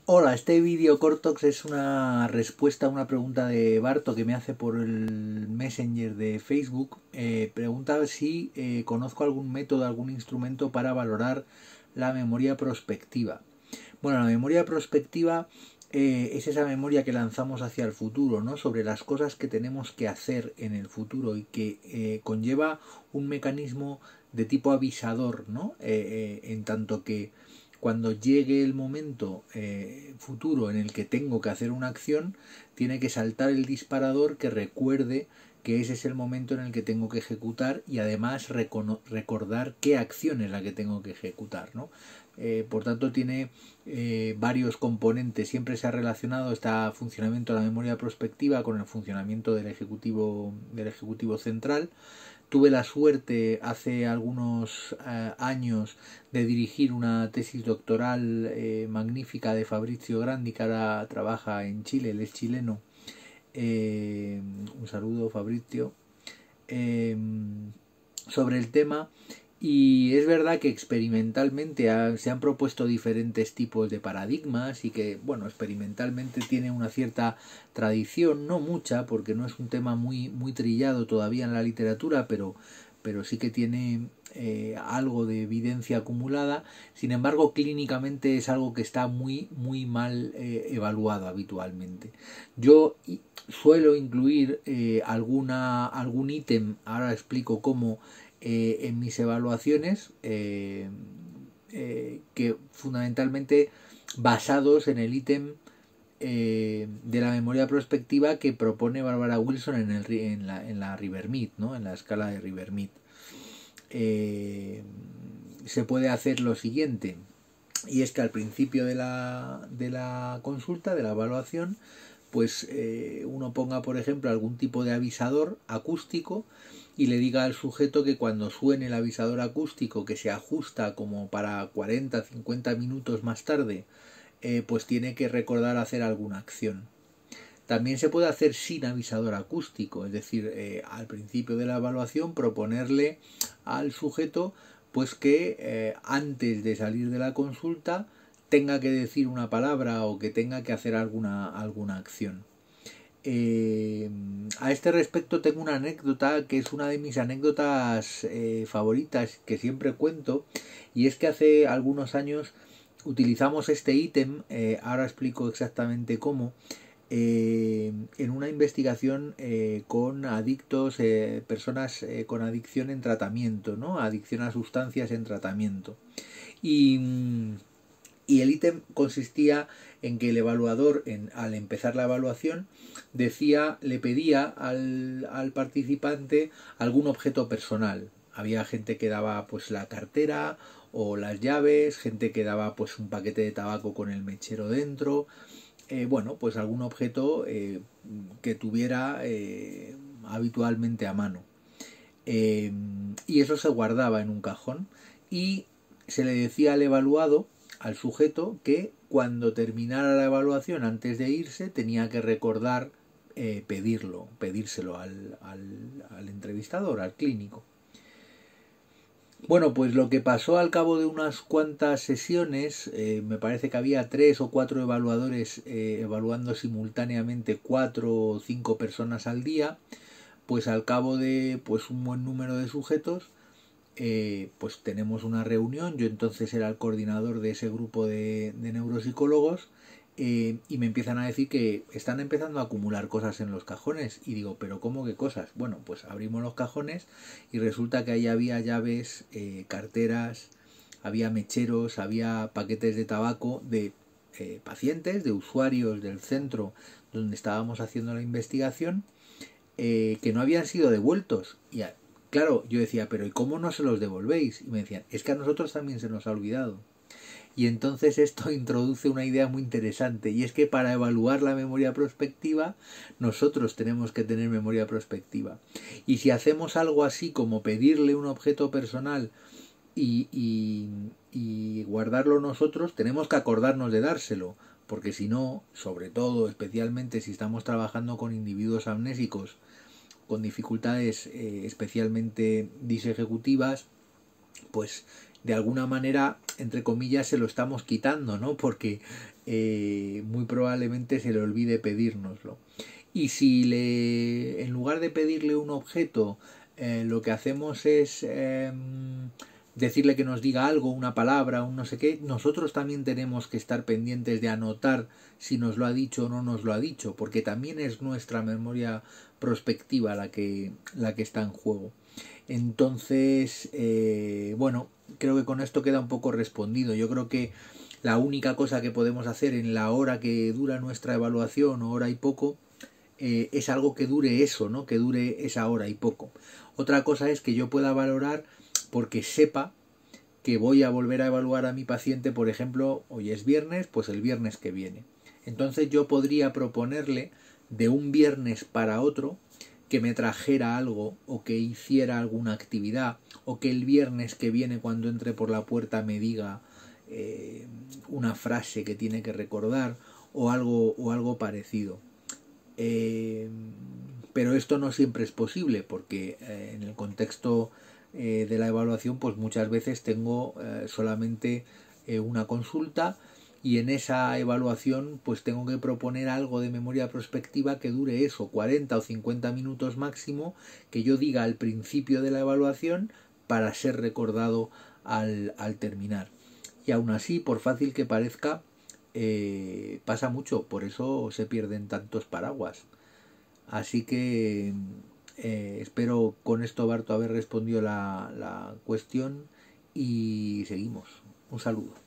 Hola, este vídeo corto es una respuesta a una pregunta de Barto que me hace por el Messenger de Facebook. Pregunta si conozco algún método, algún instrumento para valorar la memoria prospectiva. Bueno, la memoria prospectiva es esa memoria que lanzamos hacia el futuro, ¿no? Sobre las cosas que tenemos que hacer en el futuro y que conlleva un mecanismo de tipo avisador, ¿no? En tanto que cuando llegue el momento futuro en el que tengo que hacer una acción, tiene que saltar el disparador que recuerde que ese es el momento en el que tengo que ejecutar y además recordar qué acción es la que tengo que ejecutar, ¿no? Por tanto tiene varios componentes. Siempre se ha relacionado este funcionamiento de la memoria prospectiva con el funcionamiento del ejecutivo central. Tuve la suerte hace algunos años de dirigir una tesis doctoral magnífica de Fabrizio Grandi, que ahora trabaja en Chile, él es chileno. Un saludo, Fabrizio. Sobre el tema. Y es verdad que experimentalmente se han propuesto diferentes tipos de paradigmas y que, bueno, experimentalmente tiene una cierta tradición, no mucha, porque no es un tema muy trillado todavía en la literatura, pero sí que tiene algo de evidencia acumulada. Sin embargo, clínicamente es algo que está muy mal evaluado habitualmente. Yo suelo incluir algún ítem, ahora explico cómo, en mis evaluaciones, que fundamentalmente basados en el ítem de la memoria prospectiva que propone Barbara Wilson en la River-Mead, ¿no? En la escala de River-Mead. Se puede hacer lo siguiente, y es que al principio de la consulta, de la evaluación, pues uno ponga, por ejemplo, algún tipo de avisador acústico y le diga al sujeto que cuando suene el avisador acústico, que se ajusta como para 40-50 minutos más tarde, pues tiene que recordar hacer alguna acción. También se puede hacer sin avisador acústico, es decir, al principio de la evaluación proponerle al sujeto pues que antes de salir de la consulta tenga que decir una palabra o que tenga que hacer alguna acción. A este respecto tengo una anécdota que es una de mis anécdotas favoritas que siempre cuento, y es que hace algunos años utilizamos este ítem, ahora explico exactamente cómo, en una investigación con adictos, personas con adicción en tratamiento, ¿no? Adicción a sustancias en tratamiento. Y el ítem consistía en que el evaluador, al empezar la evaluación, le pedía al participante algún objeto personal. Había gente que daba pues la cartera o las llaves, gente que daba pues un paquete de tabaco con el mechero dentro. Bueno, pues algún objeto que tuviera habitualmente a mano. Y eso se guardaba en un cajón y se le decía al evaluado, al sujeto, que cuando terminara la evaluación, antes de irse, tenía que recordar pedírselo al entrevistador, al clínico. Bueno, pues lo que pasó al cabo de unas cuantas sesiones, me parece que había 3 o 4 evaluadores evaluando simultáneamente 4 o 5 personas al día, pues al cabo de pues un buen número de sujetos, pues tenemos una reunión. Yo entonces era el coordinador de ese grupo de neuropsicólogos, y me empiezan a decir que están empezando a acumular cosas en los cajones. Y digo, ¿pero cómo qué cosas? Bueno, pues abrimos los cajones y resulta que ahí había llaves, carteras, había mecheros, había paquetes de tabaco de pacientes, de usuarios del centro donde estábamos haciendo la investigación, que no habían sido devueltos. Y claro, yo decía, pero ¿y cómo no se los devolvéis? Y me decían, es que a nosotros también se nos ha olvidado. Y entonces esto introduce una idea muy interesante, y es que para evaluar la memoria prospectiva nosotros tenemos que tener memoria prospectiva. Y si hacemos algo así como pedirle un objeto personal y guardarlo nosotros, tenemos que acordarnos de dárselo, porque si no, sobre todo, especialmente si estamos trabajando con individuos amnésicos con dificultades especialmente disejecutivas, pues de alguna manera, entre comillas, se lo estamos quitando, ¿no? Porque muy probablemente se le olvide pedírnoslo. Y si en lugar de pedirle un objeto, lo que hacemos es decirle que nos diga algo, una palabra, un no sé qué, nosotros también tenemos que estar pendientes de anotar si nos lo ha dicho o no nos lo ha dicho, porque también es nuestra memoria prospectiva la que está en juego. Entonces, bueno, creo que con esto queda un poco respondido. Yo creo que la única cosa que podemos hacer en la hora que dura nuestra evaluación, o hora y poco, es algo que dure eso, ¿no? Que dure esa hora y poco. Otra cosa es que yo pueda valorar porque sepa que voy a volver a evaluar a mi paciente, por ejemplo, hoy es viernes, pues el viernes que viene. Entonces yo podría proponerle de un viernes para otro que me trajera algo o que hiciera alguna actividad o que el viernes que viene cuando entre por la puerta me diga una frase que tiene que recordar o algo parecido. Pero esto no siempre es posible porque en el contexto de la evaluación pues muchas veces tengo solamente una consulta y en esa evaluación pues tengo que proponer algo de memoria prospectiva que dure eso, 40 o 50 minutos máximo, que yo diga al principio de la evaluación para ser recordado al terminar. Y aún así, por fácil que parezca, pasa mucho, por eso se pierden tantos paraguas. Así que espero con esto, Barto, haber respondido la cuestión y seguimos. Un saludo.